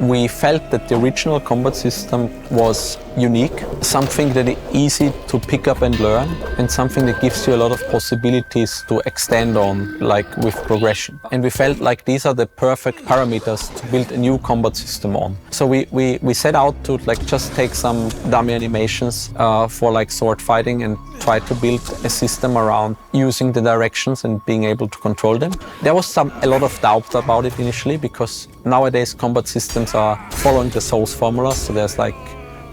We felt that the original combat system was unique, something that is easy to pick up and learn, and something that gives you a lot of possibilities to extend on, like with progression. And we felt like these are the perfect parameters to build a new combat system on. So we set out to like just take some dummy animations for like sword fighting and try to build a system around using the directions and being able to control them. There was a lot of doubt about it initially, because nowadays combat systems are following the Souls formula. So there's like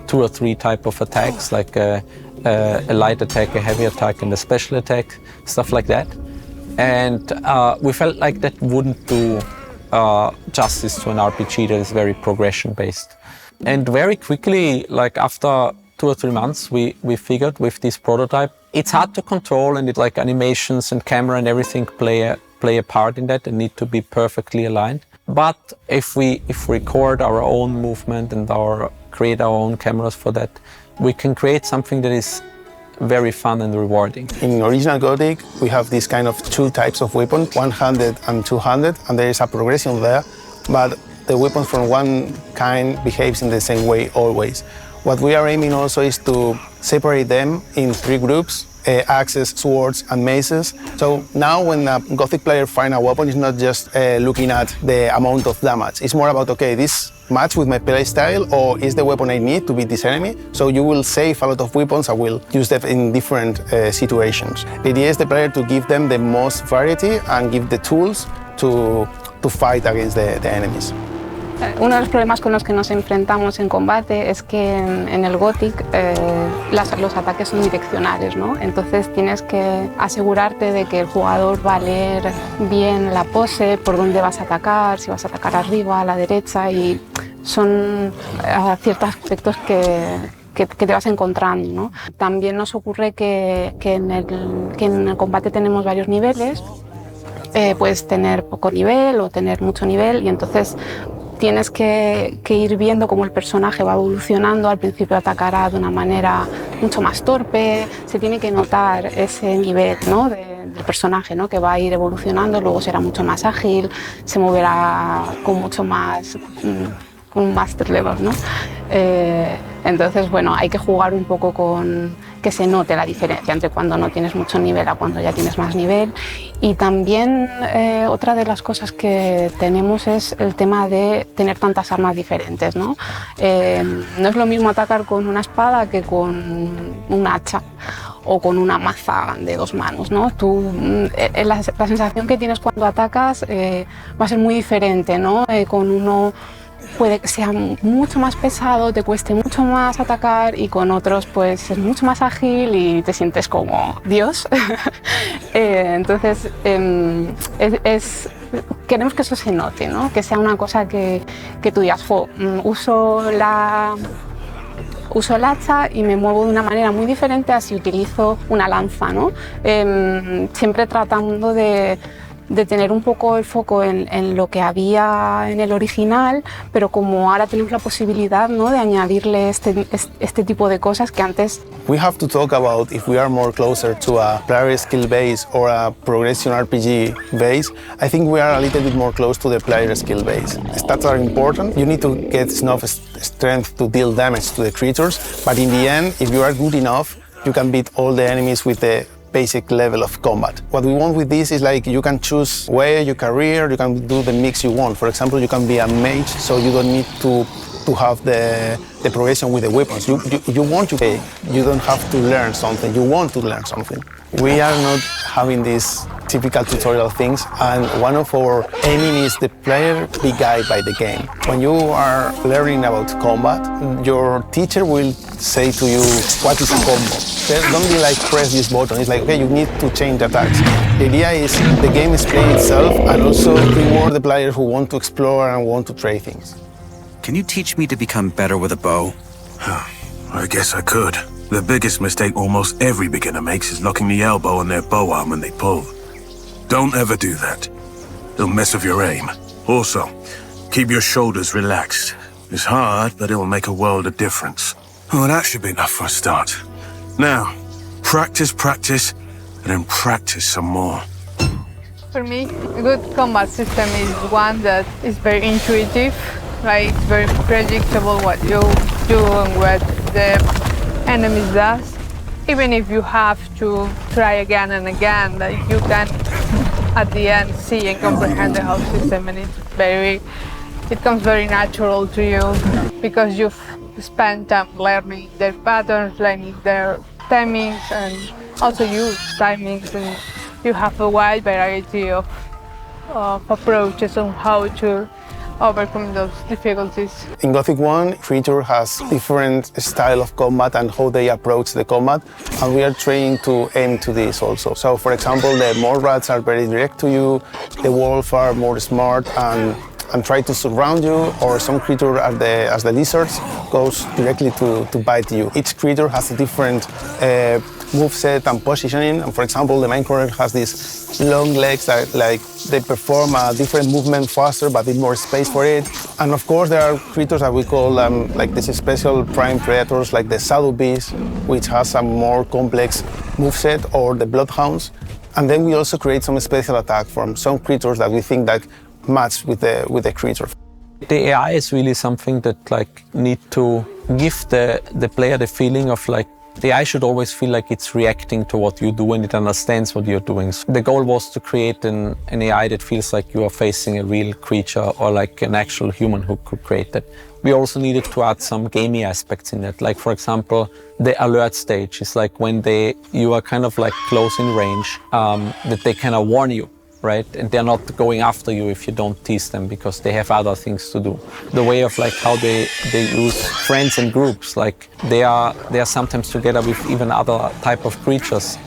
2 or 3 type of attacks, like a light attack, a heavy attack, and a special attack, stuff like that. And we felt like that wouldn't do justice to an RPG that is very progression based. And very quickly, like after 2 or 3 months, we figured with this prototype, it's hard to control, and like animations and camera and everything play a part in that and need to be perfectly aligned. But if we record our own movement and create our own cameras for that, we can create something that is very fun and rewarding. In original Gothic, we have this kind of 2 types of weapons, one-handed and two-handed, and there is a progression there, but the weapon from one kind behaves in the same way always. What we are aiming also is to separate them in 3 groups, axes, swords, and maces. So now when a Gothic player finds a weapon, it's not just looking at the amount of damage. It's more about, okay, this match with my play style, or is the weapon I need to beat this enemy? So you will save a lot of weapons. I will use them in different situations. The idea is the player to give them the most variety and give the tools to fight against the enemies. Uno de los problemas con los que nos enfrentamos en combate es que en el Gothic los ataques son direccionales, ¿no? Entonces tienes que asegurarte de que el jugador va a leer bien la pose, por dónde vas a atacar, si vas a atacar arriba, a la derecha, y son ciertos aspectos que te vas encontrando, ¿no? También nos ocurre que en el combate tenemos varios niveles. Puedes tener poco nivel o tener mucho nivel, y entonces tienes que ir viendo cómo el personaje va evolucionando. Al principio atacará de una manera mucho más torpe, se tiene que notar ese nivel, ¿no? del personaje, ¿no? Que va a ir evolucionando, luego será mucho más ágil, se moverá con mucho más, con un master level, ¿no? Entonces, bueno, hay que jugar un poco con que se note la diferencia entre cuando no tienes mucho nivel a cuando ya tienes más nivel. Y también otra de las cosas que tenemos es el tema de tener tantas armas diferentes, ¿no? No es lo mismo atacar con una espada que con un hacha o con una maza de 2 manos, ¿no? La sensación que tienes cuando atacas va a ser muy diferente, ¿no? Con uno puede que sea mucho más pesado, te cueste mucho más atacar, y con otros pues es mucho más ágil y te sientes como Dios. Entonces queremos que eso se note, ¿no? Que sea una cosa que tú digas, uso el hacha y me muevo de una manera muy diferente a si utilizo una lanza, ¿no? Siempre tratando de tener un poco el foco en lo que había en el original, pero como ahora tenemos la posibilidad, ¿no? De añadirle este tipo de cosas que antes... We have to talk about if we are more closer to a player skill base or a progression RPG base. I think we are a little bit more close to the player skill base. Stats are important. You need to get enough strength to deal damage to the creatures, but in the end, if you are good enough, you can beat all the enemies with the basic level of combat. What we want with this is like you can choose where your career, you can do the mix you want. For example, you can be a mage, so you don't need to have the progression with the weapons. You want to pay, you don't have to learn something, you want to learn something. We are not having these typical tutorial things, and one of our aiming is the player be guided by the game. When you are learning about combat, your teacher will say to you, what is a combo? Don't be like, press this button. It's like, okay, you need to change attacks. The idea is the game is playing itself, and also reward the players who want to explore and want to try things. Can you teach me to become better with a bow? I guess I could. The biggest mistake almost every beginner makes is locking the elbow on their bow arm when they pull. Don't ever do that. It'll mess with your aim. Also, keep your shoulders relaxed. It's hard, but it'll make a world of difference. Oh, that should be enough for a start. Now, practice, and then practice some more. For me, a good combat system is one that is very intuitive, Like it's very predictable what you do and what the enemies does. Even if you have to try again and again, like you can at the end see and comprehend the whole system, and it comes very natural to you because you've spent time learning their patterns, learning their timings, and also use timings, and you have a wide variety of approaches on how to overcome those difficulties. In Gothic 1, creature has different style of combat and how they approach the combat, and we are trying to aim to this also. So, for example, the mole rats are very direct to you, the wolves are more smart and try to surround you, or some creature as the lizards goes directly to bite you. Each creature has a different moveset and positioning, and for example the main character has these long legs that like they perform a different movement faster but need more space for it. And of course there are creatures that we call like these special prime predators like the shadow beast, which has a more complex moveset, or the bloodhounds. And then we also create some special attack from some creatures that we think that match with the creature. The AI is really something that like need to give the player the feeling of like the AI should always feel like it's reacting to what you do and it understands what you're doing. So the goal was to create an AI that feels like you are facing a real creature or like an actual human who could create that. We also needed to add some gamey aspects in that. Like for example, the alert stage is like when you are kind of like close in range, that they kind of warn you. Right? And they're not going after you if you don't tease them because they have other things to do. The way of like how they use friends and groups, like they are sometimes together with even other type of creatures.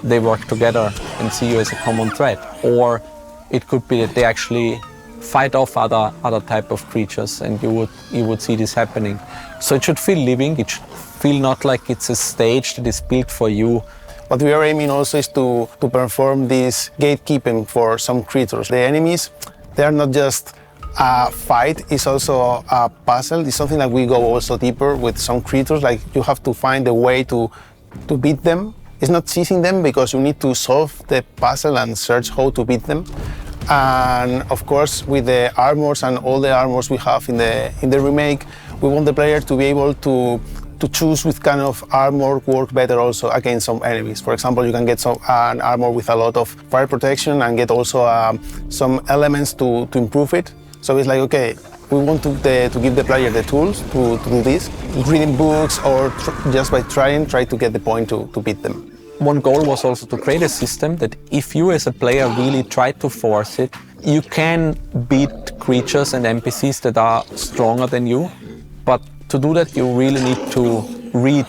They work together and see you as a common threat. Or it could be that they actually fight off other type of creatures, and you would see this happening. So it should feel living. It should feel not like it's a stage that is built for you. What we are aiming also is to perform this gatekeeping for some creatures. The enemies, they are not just a fight, it's also a puzzle. It's something that we go also deeper with some creatures, like you have to find a way to beat them. It's not seizing them because you need to solve the puzzle and search how to beat them. And of course, with the armors and all the armors we have in the remake, we want the player to be able to choose which kind of armor work better also against some enemies. For example, you can get an armor with a lot of fire protection and get also some elements to improve it. So it's like, okay, we want to give the player the tools to do this, reading books or just by try to get the point to beat them. One goal was also to create a system that if you as a player really try to force it, you can beat creatures and NPCs that are stronger than you, but to do that, you really need to read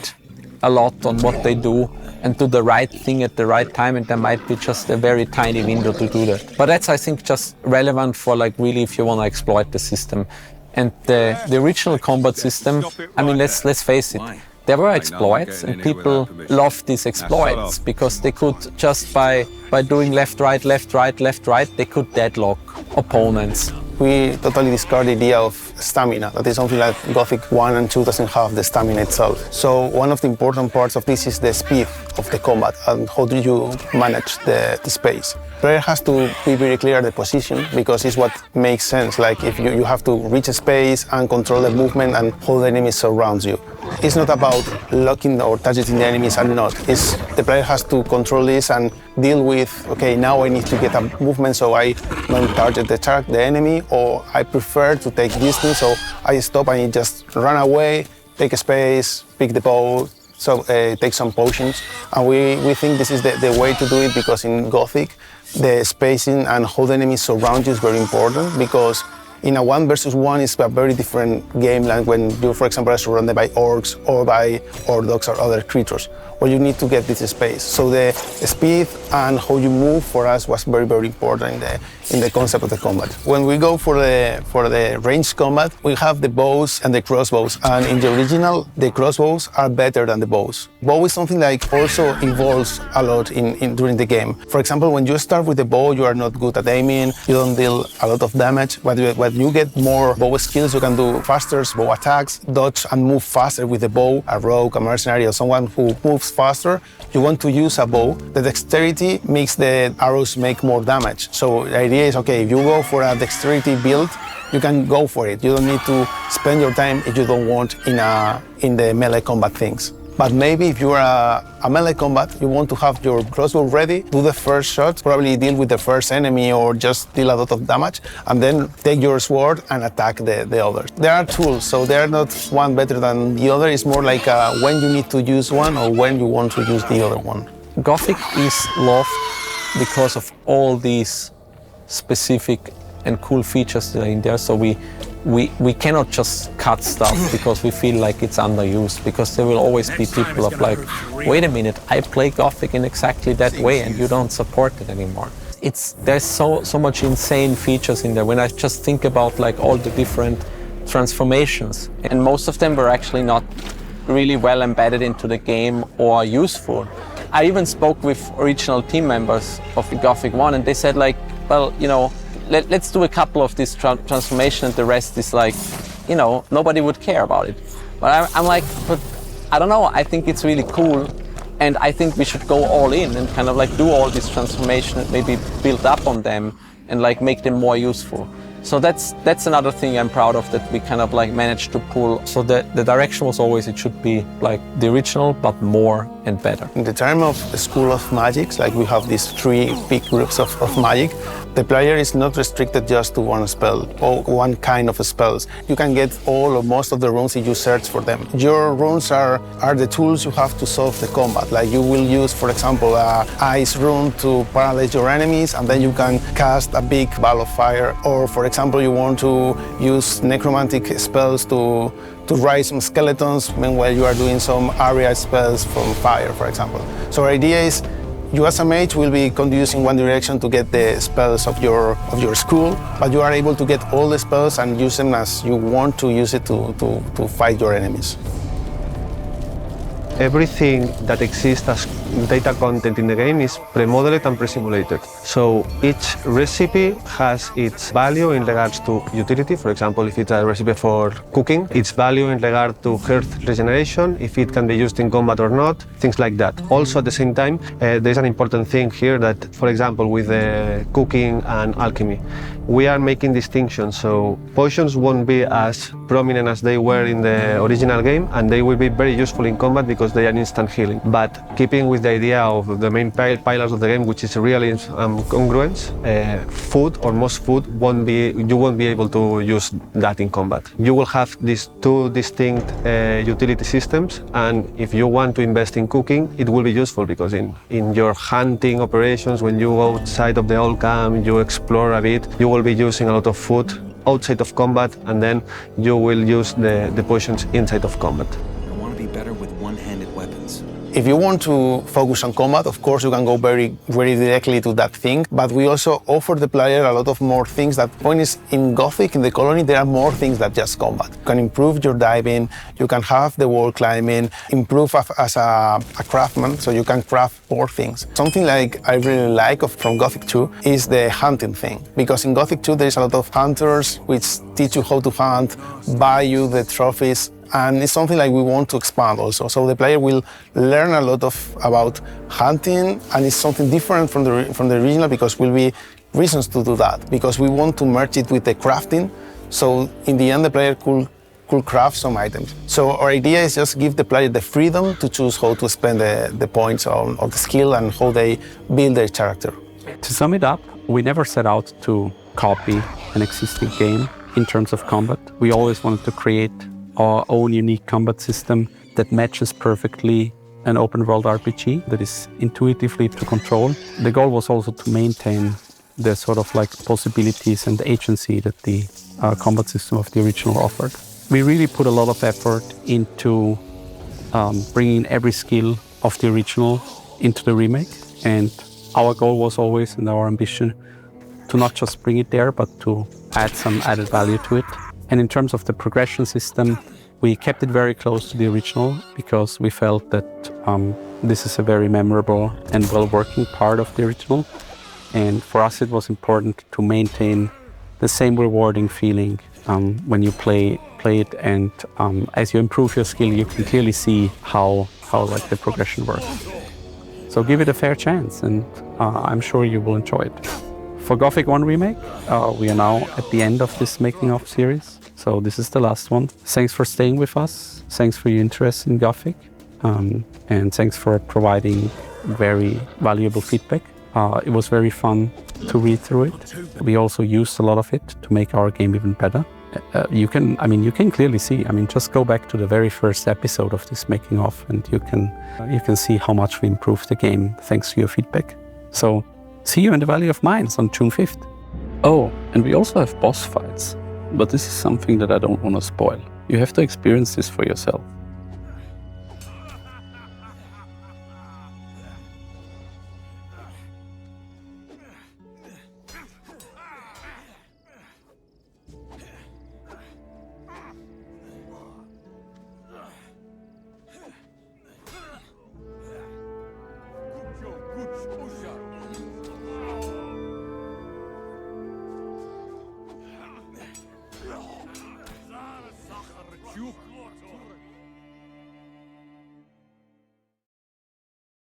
a lot on what they do and do the right thing at the right time, and there might be just a very tiny window to do that. But that's, I think, just relevant for like really if you want to exploit the system. And the original combat system, I mean, let's face it, there were exploits, and people loved these exploits because they could just by doing left, right, left, right, left, right, they could deadlock opponents. We totally discard the idea of stamina. That is something like Gothic 1 and 2 doesn't have the stamina itself. So one of the important parts of this is the speed of the combat and how do you manage the space. The player has to be very clear the position because it's what makes sense. Like if you have to reach a space and control the movement and how the enemy surrounds you. It's not about locking or targeting the enemies and not. It's the player has to control this and deal with, okay, now I need to get a movement so I don't target the enemy, or I prefer to take distance so I stop and just run away, take a space, pick the bow, so take some potions. And we think this is the way to do it because in Gothic, the spacing and how the enemies surround you is very important because in a 1 versus 1 is a very different game like when you, for example, are surrounded by orcs or by ordogs or other creatures, where you need to get this space. So the speed and how you move for us was very, very important in the concept of the combat. When we go for the ranged combat, we have the bows and the crossbows, and in the original, the crossbows are better than the bows. Bow is something like also evolves a lot during the game. For example, when you start with the bow, you are not good at aiming, you don't deal a lot of damage. When you get more bow skills, you can do faster bow attacks, dodge and move faster with the bow. A rogue, a mercenary, or someone who moves is faster, you want to use a bow. The dexterity makes the arrows make more damage. So the idea is, okay, if you go for a dexterity build, you can go for it. You don't need to spend your time if you don't want in the melee combat things. But maybe if you're a melee combat, you want to have your crossbow ready, do the first shot, probably deal with the first enemy or just deal a lot of damage, and then take your sword and attack the others. There are tools, so they are not one better than the other. It's more like when you need to use one or when you want to use the other one. Gothic is loved because of all these specific and cool features that are in there. So we cannot just cut stuff because we feel like it's underused, because there will always be people of like, wait a minute, I play Gothic in exactly that way and you don't support it anymore. There's so much insane features in there when I just think about like all the different transformations, and most of them were actually not really well embedded into the game or useful. I even spoke with original team members of the Gothic 1 and they said like, well, you know, let's do a couple of this transformation and the rest is like, you know, nobody would care about it. But I'm like, but I don't know, I think it's really cool and I think we should go all in and kind of like do all this transformation and maybe build up on them and like make them more useful. So that's another thing I'm proud of, that we kind of like managed to pull. So the direction was always it should be like the original, but more and better. In the term of School of Magics, like we have these three big groups of magic, the player is not restricted just to one spell or one kind of spells. You can get all or most of the runes if you search for them. Your runes are the tools you have to solve the combat. Like you will use, for example, an ice rune to paralyze your enemies, and then you can cast a big ball of fire. Or, for example, you want to use necromantic spells to rise some skeletons, meanwhile you are doing some area spells from fire, for example. So our idea is, you as a mage will be conduced in one direction to get the spells of your school, but you are able to get all the spells and use them as you want to use it to fight your enemies. Everything that exists as data content in the game is pre-modeled and pre-simulated. So each recipe has its value in regards to utility. For example, if it's a recipe for cooking, its value in regard to health regeneration, if it can be used in combat or not, things like that. Also, at the same time, there's an important thing here that, for example, with cooking and alchemy, we are making distinctions. So potions won't be as prominent as they were in the original game, and they will be very useful in combat because they are instant healing. But keeping with the idea of the main pillars of the game, which is really congruence, food or most food you won't be able to use that in combat. You will have these two distinct utility systems, and if you want to invest in cooking, it will be useful because in your hunting operations, when you go outside of the old camp, you explore a bit, you will be using a lot of food outside of combat, and then you will use the potions inside of combat. I want to be better with one-handed weapons. If you want to focus on combat, of course you can go very directly to that thing, but we also offer the player a lot of more things. That point is, in Gothic, in the colony, there are more things than just combat. You can improve your diving, you can have the wall climbing, improve as a craftsman, so you can craft more things. Something like I really like from Gothic 2 is the hunting thing, because in Gothic 2 there is a lot of hunters which teach you how to hunt, buy you the trophies, and it's something like we want to expand also. So the player will learn a lot about hunting, and it's something different from the original because will be reasons to do that, because we want to merge it with the crafting. So in the end, the player could craft some items. So our idea is just give the player the freedom to choose how to spend the points of the skill and how they build their character. To sum it up, we never set out to copy an existing game in terms of combat. We always wanted to create our own unique combat system that matches perfectly an open world RPG that is intuitively to control. The goal was also to maintain the sort of like possibilities and agency that the combat system of the original offered. We really put a lot of effort into bringing every skill of the original into the remake, and our goal was always, and our ambition, to not just bring it there, but to add some added value to it. And in terms of the progression system, we kept it very close to the original because we felt that this is a very memorable and well-working part of the original. And for us, it was important to maintain the same rewarding feeling when you play it, and as you improve your skill, you can clearly see how like the progression works. So give it a fair chance, and I'm sure you will enjoy it. For Gothic 1 Remake, we are now at the end of this making of series. So this is the last one. Thanks for staying with us. Thanks for your interest in Gothic. And thanks for providing very valuable feedback. It was very fun to read through it. We also used a lot of it to make our game even better. You can clearly see, just go back to the very first episode of this making of, and you can see how much we improved the game thanks to your feedback. So see you in the Valley of Mines on June 5th. Oh, and we also have boss fights, but this is something that I don't want to spoil. You have to experience this for yourself. Чук